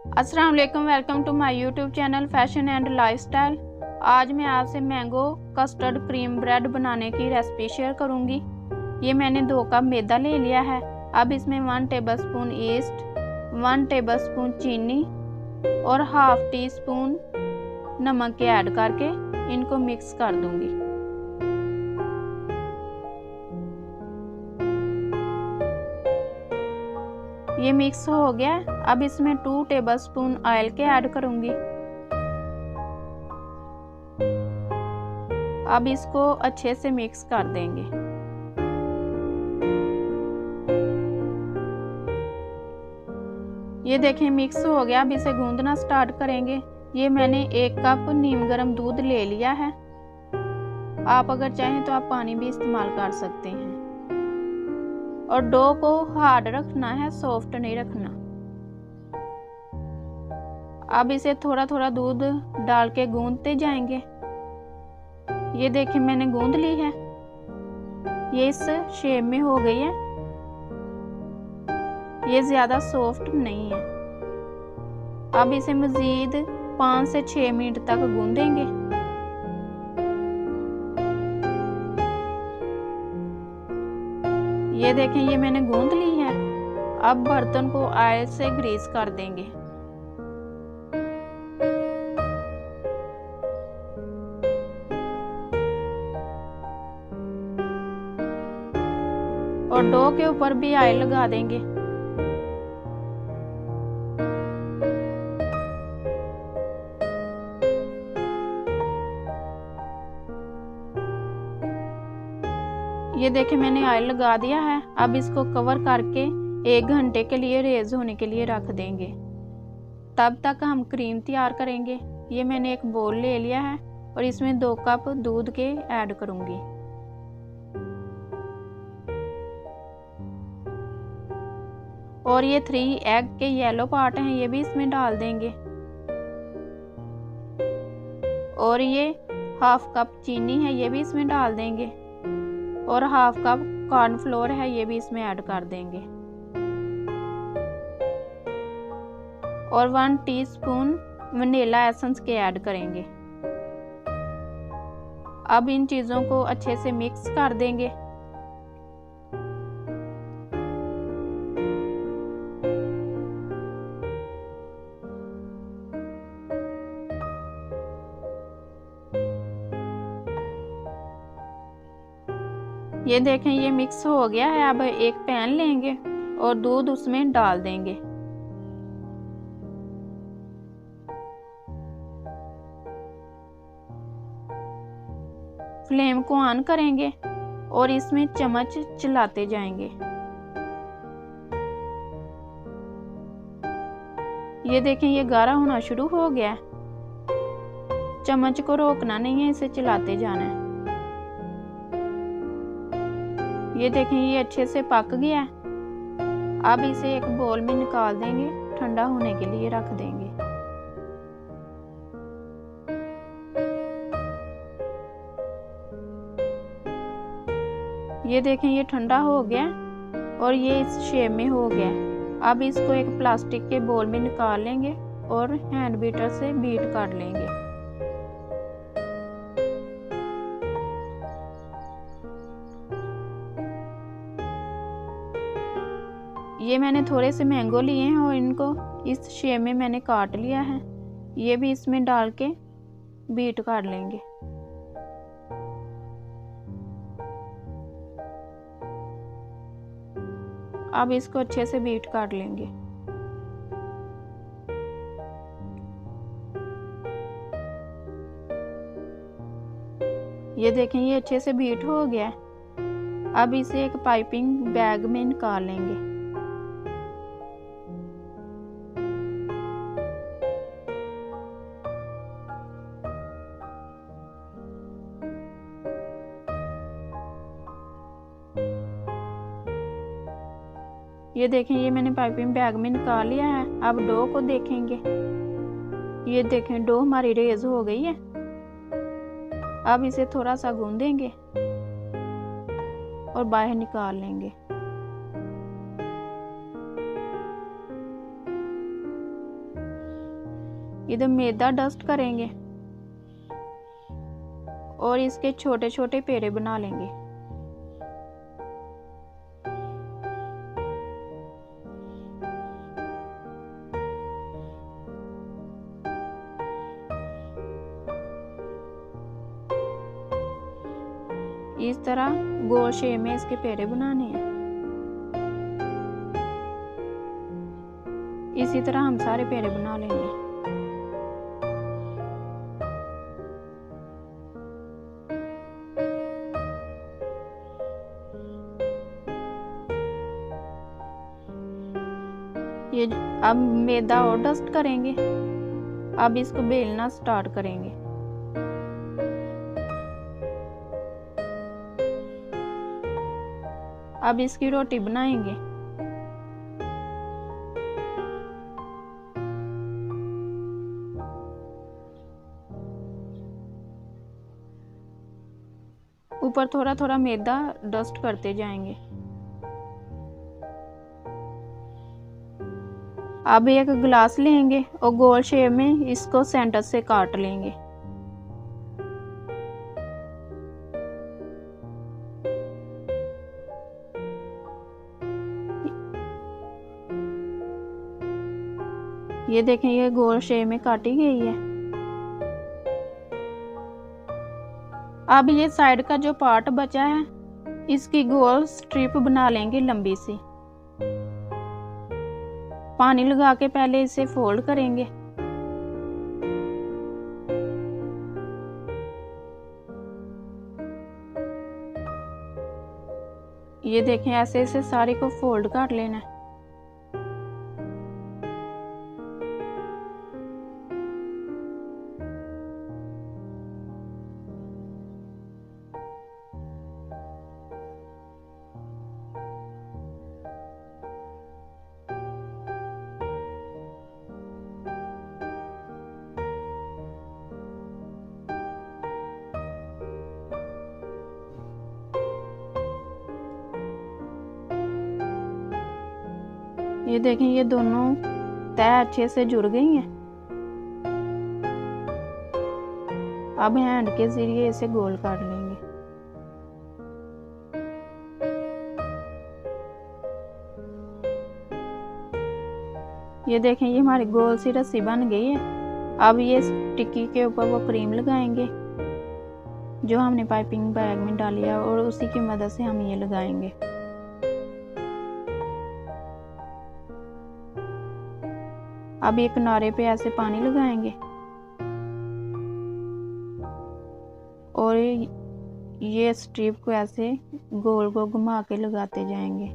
अस्सलाम वालेकुम, welcome to my YouTube channel fashion and lifestyle. आज मैं आपसे मैंगो कस्टर्ड क्रीम ब्रेड बनाने की रेसिपी शेयर करूंगी। ये मैंने 2 कप मैदा ले लिया है। अब इसमें 1 टेबलस्पून ईस्ट, 1 टेबलस्पून चीनी और हाफ टी स्पून नमक के ऐड करके इनको मिक्स कर दूंगी। ये मिक्स हो गया। अब इसमें 2 टेबलस्पून ऑयल के ऐड करूंगी। अब इसको अच्छे से मिक्स कर देंगे। ये देखें मिक्स हो गया। अब इसे गूंदना स्टार्ट करेंगे। ये मैंने 1 कप नीम गर्म दूध ले लिया है। आप अगर चाहें तो आप पानी भी इस्तेमाल कर सकते हैं। और डो को हार्ड रखना है, सॉफ्ट नहीं रखना। अब इसे थोड़ा थोड़ा दूध डाल के गूंदते जाएंगे। ये देखें मैंने गूंद ली है। ये इस शेप में हो गई है। ये ज्यादा सॉफ्ट नहीं है। अब इसे मजीद 5 से 6 मिनट तक गूंदेंगे। ये देखें ये मैंने गूंद ली है। अब बर्तन को ऑयल से ग्रीस कर देंगे। और डो के ऊपर भी ऑयल लगा देंगे। ये देखें मैंने ऑयल लगा दिया है। अब इसको कवर करके 1 घंटे के लिए रेज होने के लिए रख देंगे। तब तक हम क्रीम तैयार करेंगे। ये मैंने एक बोल ले लिया है और इसमें 2 कप दूध के ऐड करूंगी। और ये 3 एग के येलो पार्ट हैं, ये भी इसमें डाल देंगे। और ये हाफ कप चीनी है, ये भी इसमें डाल देंगे। और हाफ कप कॉर्नफ्लोर है, ये भी इसमें ऐड कर देंगे। और 1 टीस्पून वनीला एसेंस के ऐड करेंगे। अब इन चीजों को अच्छे से मिक्स कर देंगे। ये देखें ये मिक्स हो गया है। अब एक पैन लेंगे और दूध उसमें डाल देंगे। फ्लेम को ऑन करेंगे और इसमें चम्मच चलाते जाएंगे। ये देखें ये गाढ़ा होना शुरू हो गया। चम्मच को रोकना नहीं है, इसे चलाते जाना है। ये देखें ये अच्छे से पक गया है। अब इसे एक बोल में निकाल देंगे, ठंडा होने के लिए रख देंगे। ये देखें ये ठंडा हो गया और ये इस शेप में हो गया। अब इसको एक प्लास्टिक के बोल में निकाल लेंगे और हैंड बीटर से बीट कर लेंगे। ये मैंने थोड़े से मैंगो लिए हैं और इनको इस शेप में मैंने काट लिया है। ये भी इसमें डाल के बीट कर लेंगे। अब इसको अच्छे से बीट कर लेंगे। ये देखें ये अच्छे से बीट हो गया। अब इसे एक पाइपिंग बैग में निकाल लेंगे। ये देखें ये मैंने पाइपिंग बैग में निकाल लिया है। अब डो को देखेंगे। ये देखें डो हमारी रेज हो गई है। अब इसे थोड़ा सा गूंदेंगे और बाहर निकाल लेंगे। इधर मैदा डस्ट करेंगे और इसके छोटे छोटे पेड़े बना लेंगे। इस तरह गोल शेप में इसके पेड़े बनाने हैं। इसी तरह हम सारे पेड़े बना लेंगे। ये अब मैदा और डस्ट करेंगे। अब इसको बेलना स्टार्ट करेंगे। अब इसकी रोटी बनाएंगे। ऊपर थोड़ा थोड़ा मैदा डस्ट करते जाएंगे। अब एक ग्लास लेंगे और गोल शेप में इसको सेंटर से काट लेंगे। ये देखें, ये गोल शेप में काटी गई है। अब ये साइड का जो पार्ट बचा है इसकी गोल स्ट्रिप बना लेंगे लंबी सी। पानी लगा के पहले इसे फोल्ड करेंगे। ये देखें, ऐसे ऐसे सारे को फोल्ड कर लेना है। ये देखें, ये दोनों तह अच्छे से जुड़ गई हैं। अब हैंड के जरिए इसे गोल कर लेंगे। ये देखें, ये हमारी गोल सी रस्सी बन गई है। अब ये टिक्की के ऊपर वो क्रीम लगाएंगे जो हमने पाइपिंग बैग में डाली है और उसी की मदद से हम ये लगाएंगे। अब ये किनारे पे ऐसे पानी लगाएंगे और ये स्ट्रिप को ऐसे गोल गोल घुमा के लगाते जाएंगे।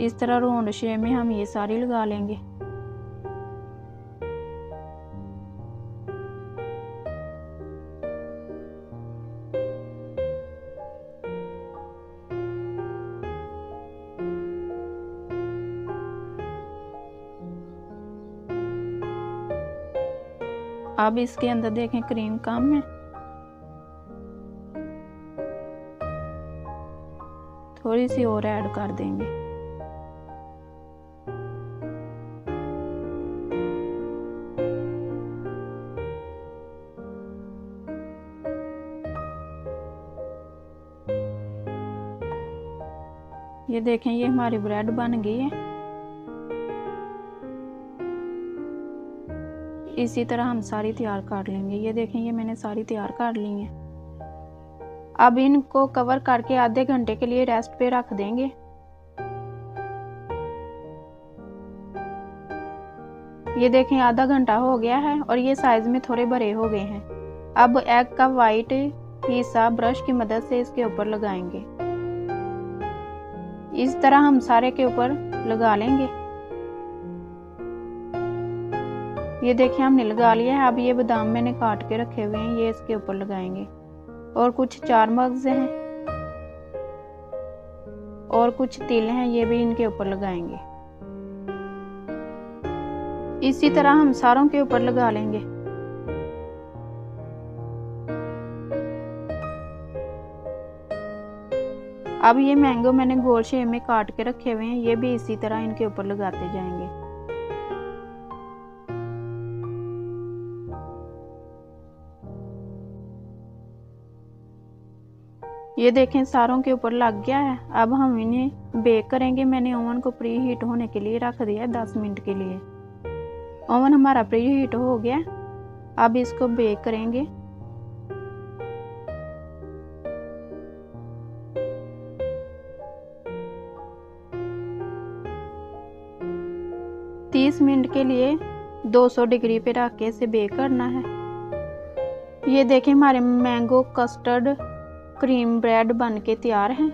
इस तरह राउंड शेप में हम ये सारी लगा लेंगे। अब इसके अंदर देखें क्रीम कम है, थोड़ी सी और ऐड कर देंगे। ये देखें, ये हमारी ब्रेड बन गई है। इसी तरह हम सारी तैयार कर लेंगे। ये देखें, ये मैंने सारी तैयार कर ली है। अब इनको कवर करके आधे घंटे के लिए रेस्ट पे रख देंगे। ये देखें, आधा घंटा हो गया है और ये साइज में थोड़े बड़े हो गए हैं। अब एग का वाइट हिस्सा ब्रश की मदद से इसके ऊपर लगाएंगे। इस तरह हम सारे के ऊपर लगा लेंगे। ये देखिए, हमने लगा लिया है। अब ये बादाम मैंने काट के रखे हुए हैं, ये इसके ऊपर लगाएंगे। और कुछ 4 मगज हैं और कुछ तिल हैं, ये भी इनके ऊपर लगाएंगे। इसी तरह हम सारों के ऊपर लगा लेंगे। अब ये मैंगो मैंने गोल शेप में काट के रखे हुए हैं, ये भी इसी तरह इनके ऊपर लगाते जाएंगे। ये देखें सारों के ऊपर लग गया है। अब हम इन्हें बेक करेंगे। मैंने ओवन को प्री हीट होने के लिए रख दिया है 10 मिनट के लिए। ओवन हमारा प्री हीट हो गया। अब इसको बेक करेंगे। तीस मिनट के लिए 200 डिग्री पे रख के इसे बेक करना है। ये देखें हमारे मैंगो कस्टर्ड क्रीम ब्रेड बन के तैयार हैं।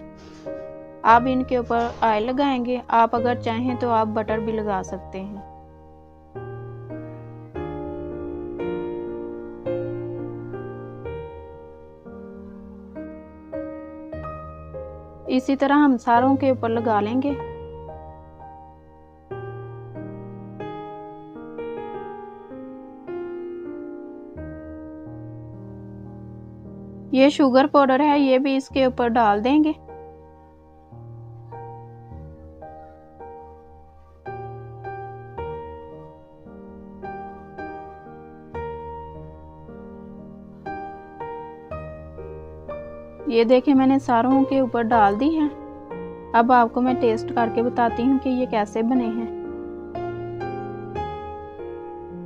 आप इनके ऊपर ऑयल लगाएंगे। आप अगर चाहें तो आप बटर भी लगा सकते हैं। इसी तरह हम सारों के ऊपर लगा लेंगे। ये शुगर पाउडर है, ये भी इसके ऊपर डाल देंगे। ये देखें मैंने सारों के ऊपर डाल दी है। अब आपको मैं टेस्ट करके बताती हूँ कि ये कैसे बने हैं।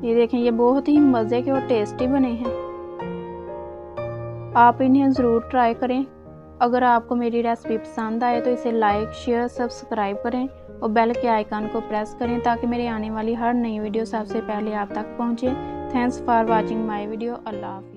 ये देखें ये बहुत ही मज़े के और टेस्टी बने हैं। आप इन्हें ज़रूर ट्राई करें। अगर आपको मेरी रेसिपी पसंद आए तो इसे लाइक शेयर सब्सक्राइब करें और बेल के आइकन को प्रेस करें ताकि मेरी आने वाली हर नई वीडियो सबसे पहले आप तक पहुँचे। Thanks for watching my video. अल्लाह हाफ़िज़।